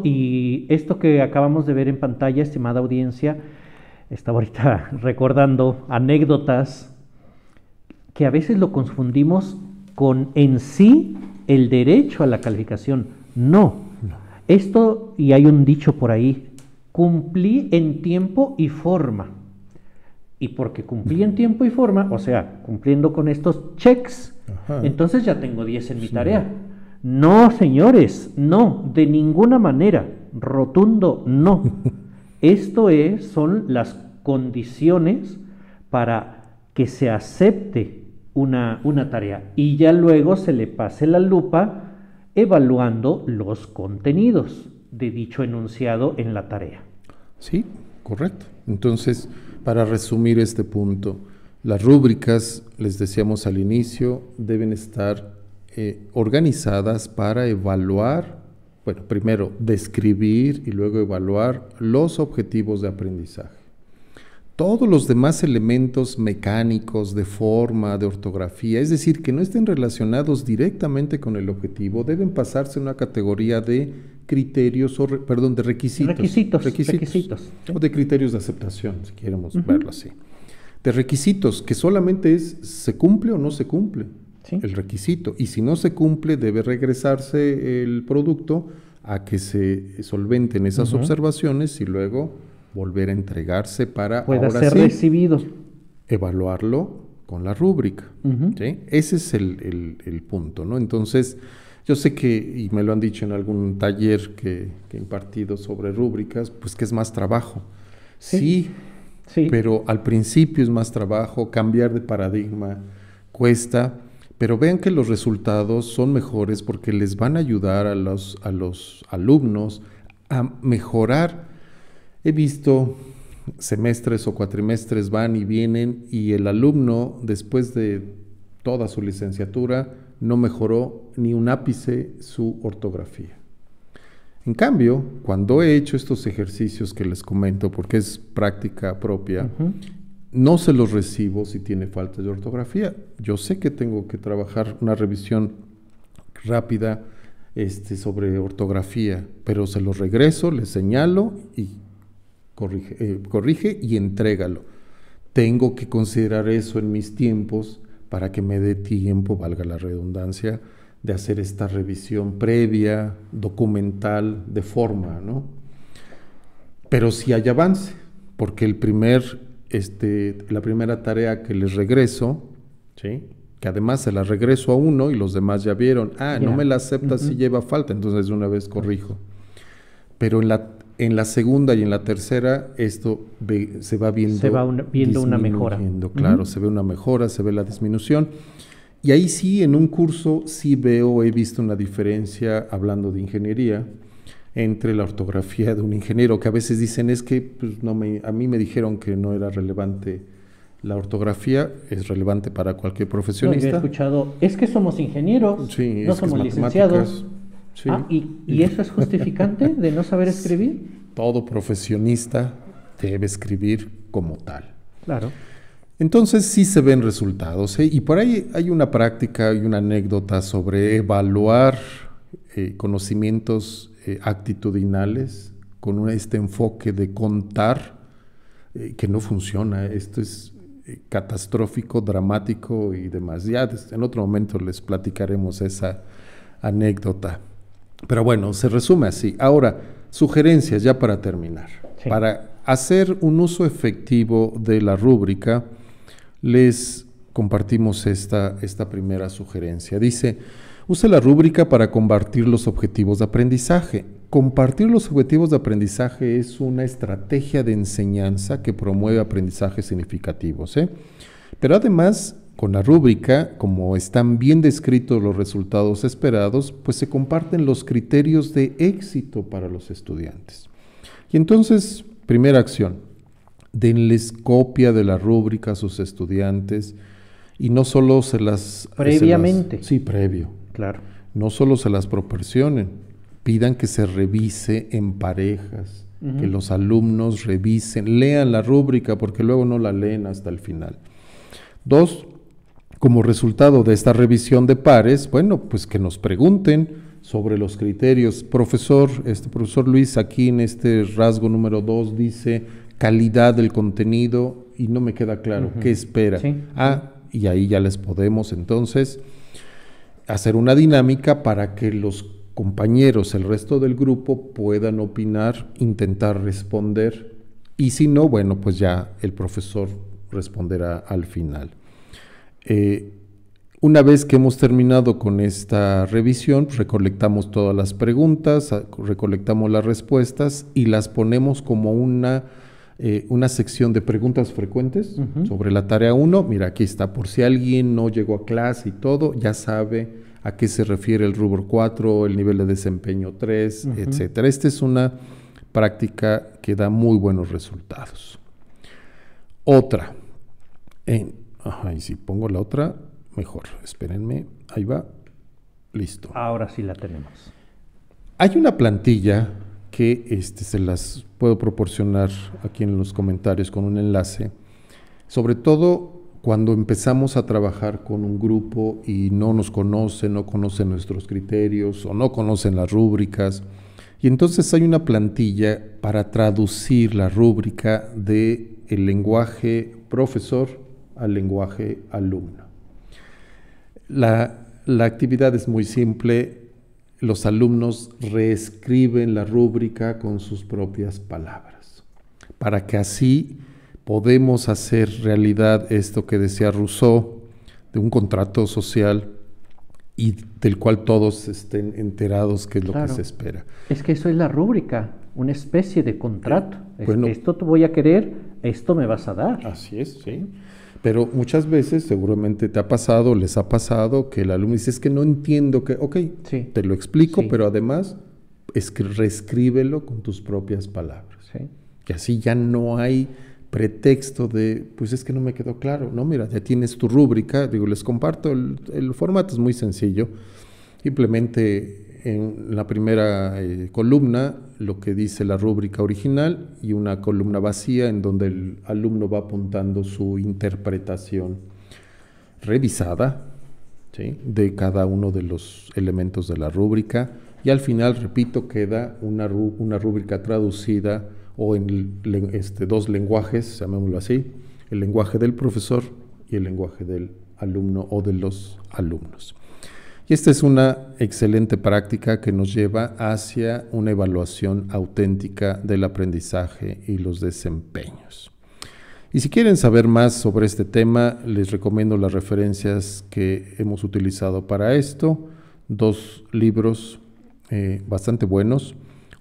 Speaker 2: y esto que acabamos de ver en pantalla, estimada audiencia, estaba ahorita recordando anécdotas que a veces lo confundimos con en sí el derecho a la calificación. No. Esto, y hay un dicho por ahí, cumplí en tiempo y forma. Y porque cumplí en tiempo y forma, o sea, cumpliendo con estos checks, entonces ya tengo 10 en mi tarea. No, señores, no, de ninguna manera, rotundo no. Esto son las condiciones para que se acepte una tarea y ya luego se le pase la lupa evaluando los contenidos de dicho enunciado en la tarea.
Speaker 1: Sí, correcto. Entonces, para resumir este punto, las rúbricas, les decíamos al inicio, deben estar organizadas para evaluar, bueno, primero describir y luego evaluar los objetivos de aprendizaje. Todos los demás elementos mecánicos, de forma, de ortografía, es decir, que no estén relacionados directamente con el objetivo, deben pasarse a una categoría de criterios, de requisitos.
Speaker 2: Requisitos.
Speaker 1: O de criterios de aceptación, si queremos verlo así. de requisitos, que solamente es se cumple o no se cumple
Speaker 2: Sí.
Speaker 1: el requisito. Y si no se cumple, debe regresarse el producto a que se solventen esas observaciones y luego volver a entregarse para
Speaker 2: Pueda
Speaker 1: ahora
Speaker 2: ser
Speaker 1: sí
Speaker 2: recibido.
Speaker 1: evaluarlo con la rúbrica. ¿Sí? Ese es el punto, ¿no? Entonces, yo sé que, y me lo han dicho en algún taller que he impartido sobre rúbricas, pues que es más trabajo. Sí,
Speaker 2: Sí.
Speaker 1: pero al principio es más trabajo, cambiar de paradigma cuesta, pero vean que los resultados son mejores porque les van a ayudar a los alumnos a mejorar. He visto semestres o cuatrimestres van y vienen y el alumno después de toda su licenciatura no mejoró ni un ápice su ortografía. En cambio, cuando he hecho estos ejercicios que les comento, porque es práctica propia, no se los recibo si tiene falta de ortografía. Yo sé que tengo que trabajar una revisión rápida sobre ortografía, pero se los regreso, les señalo y corrige y entrégalo. Tengo que considerar eso en mis tiempos para que me dé tiempo, valga la redundancia, de hacer esta revisión previa, documental, de forma, ¿no? Pero sí hay avance, porque la primera tarea que les regreso, ¿sí? Que además se la regreso a uno y los demás ya vieron, no me la acepta si lleva falta, entonces de una vez corrijo. Pero en la segunda y en la tercera esto se va viendo
Speaker 2: una mejora.
Speaker 1: Claro, se ve una mejora, se ve la disminución. Y ahí sí, en un curso sí he visto una diferencia, hablando de ingeniería, entre la ortografía de un ingeniero, que a veces dicen es que pues, a mí me dijeron que no era relevante la ortografía, es relevante para cualquier profesionista.
Speaker 2: Yo he escuchado, es que somos ingenieros,
Speaker 1: sí,
Speaker 2: no somos licenciados.
Speaker 1: Sí.
Speaker 2: ¿Y eso es justificante de no saber escribir?
Speaker 1: Todo profesionista debe escribir como tal.
Speaker 2: Claro.
Speaker 1: Entonces sí se ven resultados, ¿eh? Y por ahí hay una práctica y una anécdota sobre evaluar conocimientos actitudinales con este enfoque de contar que no funciona. Esto es catastrófico, dramático y demás. Ya en otro momento les platicaremos esa anécdota. Pero bueno, se resume así. Ahora, sugerencias ya para terminar.
Speaker 2: Sí.
Speaker 1: Para hacer un uso efectivo de la rúbrica, les compartimos esta primera sugerencia. Dice, use la rúbrica para compartir los objetivos de aprendizaje. Compartir los objetivos de aprendizaje es una estrategia de enseñanza que promueve aprendizajes significativos, ¿eh? Pero además, con la rúbrica, como están bien descritos los resultados esperados, pues se comparten los criterios de éxito para los estudiantes. Y entonces, primera acción, denles copia de la rúbrica a sus estudiantes y no solo se las...
Speaker 2: Previamente.
Speaker 1: Sí, previo.
Speaker 2: Claro.
Speaker 1: No solo se las proporcionen, pidan que se revise en parejas, que los alumnos revisen, lean la rúbrica porque luego no la leen hasta el final. 2, como resultado de esta revisión de pares, bueno, pues que nos pregunten sobre los criterios. Profesor Luis, aquí en este rasgo número 2 dice calidad del contenido y no me queda claro qué espera.
Speaker 2: Sí.
Speaker 1: Y ahí ya les podemos entonces hacer una dinámica para que los compañeros, el resto del grupo puedan opinar, intentar responder y si no, bueno, pues ya el profesor responderá al final. Una vez que hemos terminado con esta revisión, recolectamos todas las preguntas, recolectamos las respuestas y las ponemos como una sección de preguntas frecuentes sobre la tarea 1. Mira, aquí está, por si alguien no llegó a clase y todo, ya sabe a qué se refiere el rubro 4, el nivel de desempeño 3, etcétera. Esta es una práctica que da muy buenos resultados. Otra. Y si pongo la otra, mejor. Espérenme, ahí va. Listo.
Speaker 2: Ahora sí la tenemos.
Speaker 1: Hay una plantilla que se las puedo proporcionar aquí en los comentarios con un enlace, sobre todo cuando empezamos a trabajar con un grupo y no nos conocen, no conocen nuestros criterios o no conocen las rúbricas, y entonces hay una plantilla para traducir la rúbrica del lenguaje profesor al lenguaje alumno. La actividad es muy simple. Los alumnos reescriben la rúbrica con sus propias palabras, para que así podemos hacer realidad esto que decía Rousseau, de un contrato social y del cual todos estén enterados qué es lo que se espera.
Speaker 2: Es que eso es la rúbrica, una especie de contrato.
Speaker 1: Bueno,
Speaker 2: esto te voy a querer, esto me vas a dar.
Speaker 1: Así es, sí. Pero muchas veces, seguramente te ha pasado, les ha pasado, que el alumno dice, es que no entiendo, que, ok,
Speaker 2: sí,
Speaker 1: te lo explico,
Speaker 2: sí,
Speaker 1: pero además es que reescríbelo con tus propias palabras.
Speaker 2: Sí.
Speaker 1: Que así ya no hay pretexto de, pues es que no me quedó claro. No, mira, ya tienes tu rúbrica. Digo, les comparto, el formato es muy sencillo. Simplemente en la primera columna, lo que dice la rúbrica original, y una columna vacía en donde el alumno va apuntando su interpretación revisada, ¿sí?, de cada uno de los elementos de la rúbrica. Y al final, repito, queda una rúbrica traducida o en dos lenguajes, llamémoslo así, el lenguaje del profesor y el lenguaje del alumno o de los alumnos. Y esta es una excelente práctica que nos lleva hacia una evaluación auténtica del aprendizaje y los desempeños. Y si quieren saber más sobre este tema, les recomiendo las referencias que hemos utilizado para esto, 2 libros bastante buenos.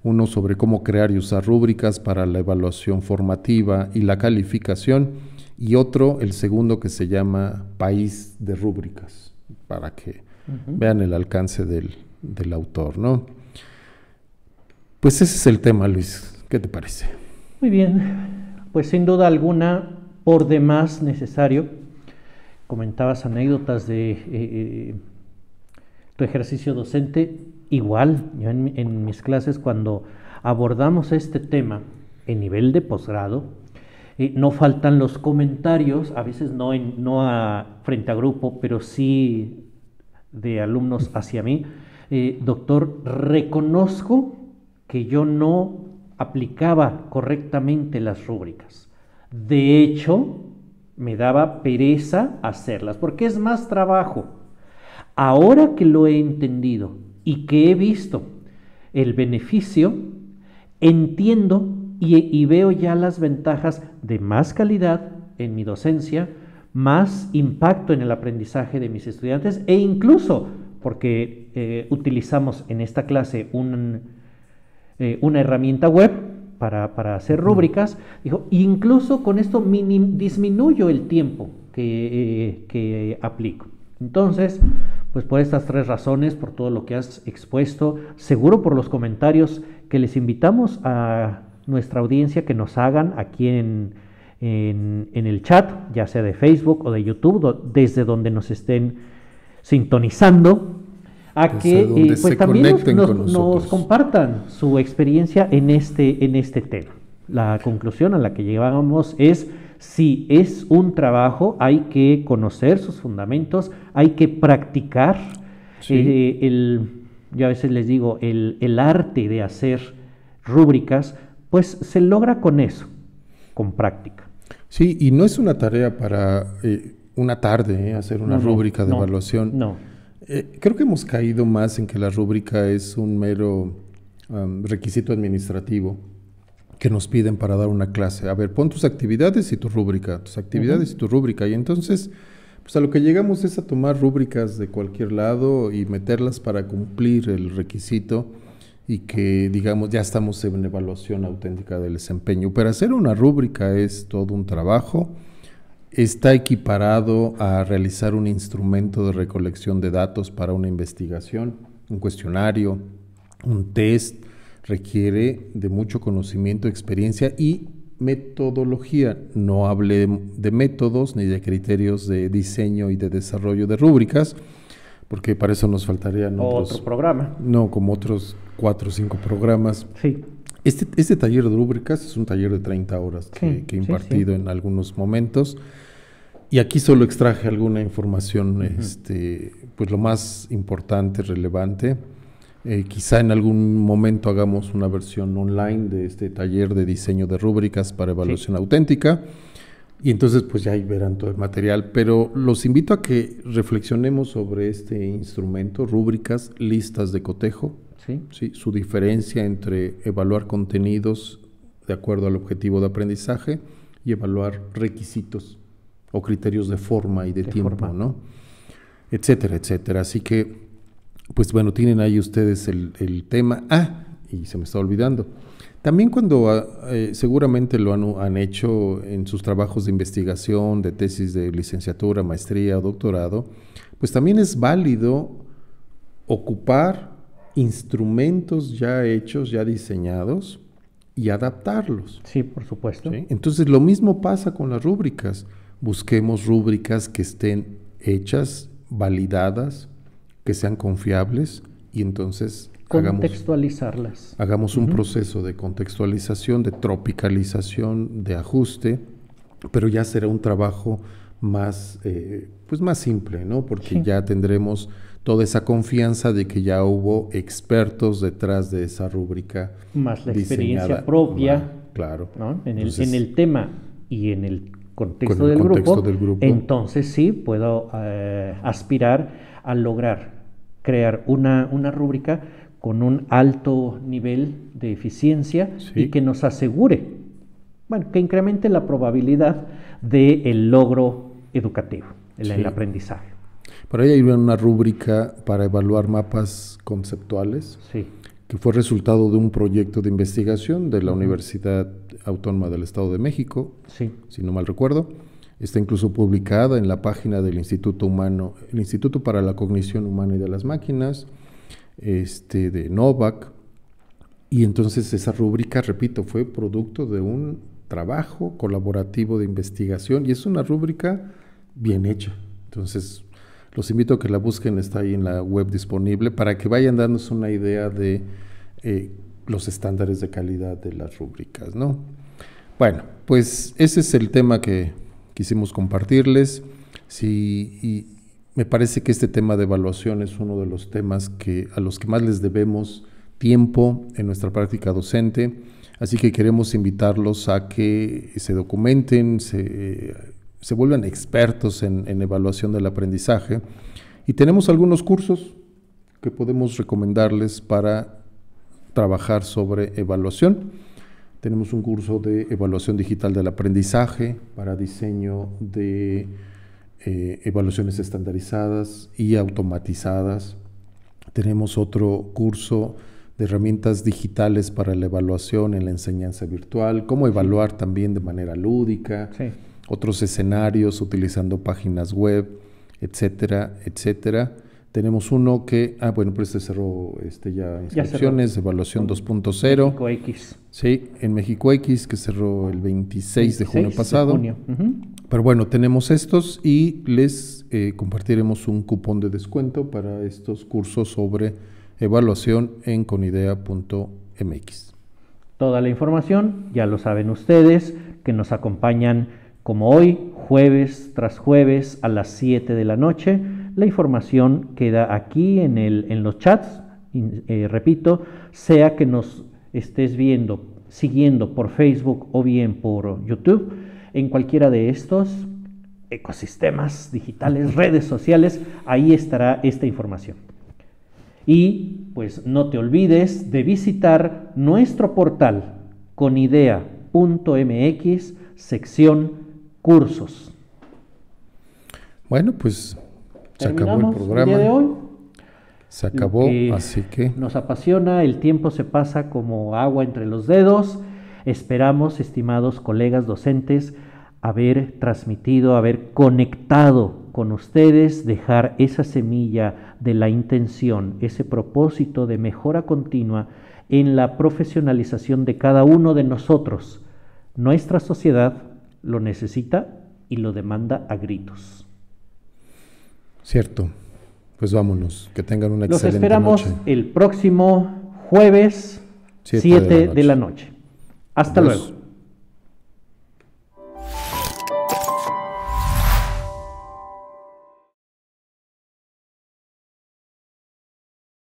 Speaker 1: Uno sobre cómo crear y usar rúbricas para la evaluación formativa y la calificación, y otro, el segundo, que se llama País de Rúbricas, para que vean el alcance del autor, ¿no? Pues ese es el tema, Luis. ¿Qué te parece?
Speaker 2: Muy bien, pues sin duda alguna, por demás necesario. Comentabas anécdotas de tu ejercicio docente. Igual, yo en mis clases, cuando abordamos este tema en nivel de posgrado, no faltan los comentarios, a veces no frente a grupo, pero sí de alumnos hacia mí. Doctor, reconozco que yo no aplicaba correctamente las rúbricas. De hecho, me daba pereza hacerlas, porque es más trabajo. Ahora que lo he entendido y que he visto el beneficio, entiendo y veo ya las ventajas de más calidad en mi docencia, más impacto en el aprendizaje de mis estudiantes, e incluso, porque utilizamos en esta clase una herramienta web para hacer rúbricas, dijo, incluso con esto disminuyo el tiempo que aplico. Entonces, pues por estas 3 razones, por todo lo que has expuesto, seguro por los comentarios que les invitamos a nuestra audiencia que nos hagan aquí en el chat, ya sea de Facebook o de YouTube, desde donde nos estén sintonizando, a que pues también nos compartan su experiencia en este tema. La conclusión a la que llegamos es: si es un trabajo, hay que conocer sus fundamentos, hay que practicar. Sí. Yo a veces les digo, el arte de hacer rúbricas, pues se logra con eso, con práctica.
Speaker 1: Sí, y no es una tarea para una tarde hacer una rúbrica de evaluación.
Speaker 2: No.
Speaker 1: Creo que hemos caído más en que la rúbrica es un mero requisito administrativo que nos piden para dar una clase. A ver, pon tus actividades y tu rúbrica, y tu rúbrica. Y entonces, pues a lo que llegamos es a tomar rúbricas de cualquier lado y meterlas para cumplir el requisito, y que, digamos, ya estamos en una evaluación auténtica del desempeño. Pero hacer una rúbrica es todo un trabajo. Está equiparado a realizar un instrumento de recolección de datos para una investigación, un cuestionario, un test. Requiere de mucho conocimiento, experiencia y metodología. No hablé de métodos ni de criterios de diseño y de desarrollo de rúbricas, porque para eso nos faltarían
Speaker 2: otro programa.
Speaker 1: No, como otros 4 o 5 programas.
Speaker 2: Sí.
Speaker 1: Este taller de rúbricas es un taller de 30 horas que he impartido en algunos momentos, y aquí solo extraje alguna información, pues lo más importante, relevante. Quizá en algún momento hagamos una versión online de este taller de diseño de rúbricas para evaluación auténtica. Y entonces pues ya ahí verán todo el material, pero los invito a que reflexionemos sobre este instrumento, rúbricas, listas de cotejo,
Speaker 2: Sí.
Speaker 1: ¿sí? Su diferencia entre evaluar contenidos de acuerdo al objetivo de aprendizaje y evaluar requisitos o criterios de forma y de tiempo,
Speaker 2: forma.
Speaker 1: ¿no? Etcétera, etcétera. Así que, pues bueno, tienen ahí ustedes el tema. Ah, y se me está olvidando. También cuando seguramente lo han hecho en sus trabajos de investigación, de tesis de licenciatura, maestría o doctorado, pues también es válido ocupar instrumentos ya hechos, ya diseñados y adaptarlos.
Speaker 2: Sí, por supuesto.
Speaker 1: ¿Sí? Entonces lo mismo pasa con las rúbricas. Busquemos rúbricas que estén hechas, validadas, que sean confiables y entonces
Speaker 2: Contextualizarlas.
Speaker 1: hagamos un proceso de contextualización, de tropicalización, de ajuste, pero ya será un trabajo más, pues más simple, ¿no? Porque
Speaker 2: Sí.
Speaker 1: ya tendremos toda esa confianza de que ya hubo expertos detrás de esa rúbrica.
Speaker 2: Más la
Speaker 1: diseñada.
Speaker 2: experiencia propia,
Speaker 1: Claro.
Speaker 2: ¿no?
Speaker 1: Entonces,
Speaker 2: En el tema y en el contexto,
Speaker 1: con el
Speaker 2: del,
Speaker 1: contexto
Speaker 2: grupo,
Speaker 1: del grupo.
Speaker 2: entonces sí puedo aspirar a lograr crear una rúbrica con un alto nivel de eficiencia
Speaker 1: Sí.
Speaker 2: y que nos asegure, bueno, que incremente la probabilidad del logro educativo,
Speaker 1: Sí.
Speaker 2: el aprendizaje.
Speaker 1: Por ahí hay una rúbrica para evaluar mapas conceptuales,
Speaker 2: Sí.
Speaker 1: que fue resultado de un proyecto de investigación de la Universidad Autónoma del Estado de México,
Speaker 2: Sí.
Speaker 1: si no mal recuerdo. Está incluso publicada en la página del Instituto Humano, el Instituto para la Cognición Humana y de las Máquinas, de Novak. Y entonces esa rúbrica, repito, fue producto de un trabajo colaborativo de investigación y es una rúbrica bien hecha. Entonces, los invito a que la busquen, está ahí en la web disponible, para que vayan dándose una idea de los estándares de calidad de las rúbricas, ¿no? Bueno, pues ese es el tema que quisimos compartirles. Sí, y me parece que este tema de evaluación es uno de los temas a los que más les debemos tiempo en nuestra práctica docente, así que queremos invitarlos a que se documenten, se vuelvan expertos en evaluación del aprendizaje, y tenemos algunos cursos que podemos recomendarles para trabajar sobre evaluación. Tenemos un curso de evaluación digital del aprendizaje para diseño de evaluaciones estandarizadas y automatizadas. Tenemos otro curso de herramientas digitales para la evaluación en la enseñanza virtual, cómo evaluar también de manera lúdica,
Speaker 2: Sí.
Speaker 1: otros escenarios utilizando páginas web, etcétera, etcétera. Tenemos uno que, bueno, pero cerró ya inscripciones, evaluación 2.0.
Speaker 2: México X.
Speaker 1: Sí, en México X, que cerró el 26 de junio pasado.
Speaker 2: De junio.
Speaker 1: Pero bueno, tenemos estos y les compartiremos un cupón de descuento para estos cursos sobre evaluación en conidea.mx.
Speaker 2: Toda la información, ya lo saben ustedes, que nos acompañan como hoy, jueves tras jueves a las 7 de la noche. La información queda aquí en los chats, repito, sea que nos estés siguiendo por Facebook o bien por YouTube, en cualquiera de estos ecosistemas digitales, redes sociales, ahí estará esta información. Y pues no te olvides de visitar nuestro portal conidea.mx, sección cursos.
Speaker 1: Bueno, pues se acabó el programa.
Speaker 2: El día de hoy.
Speaker 1: Se acabó, así que
Speaker 2: nos apasiona, el tiempo se pasa como agua entre los dedos. Esperamos, estimados colegas docentes, haber transmitido, haber conectado con ustedes, dejar esa semilla de la intención, ese propósito de mejora continua en la profesionalización de cada uno de nosotros. Nuestra sociedad lo necesita y lo demanda a gritos.
Speaker 1: Cierto. Pues vámonos, que tengan una excelente noche.
Speaker 2: Los esperamos el próximo jueves, 7 de la noche. Hasta luego.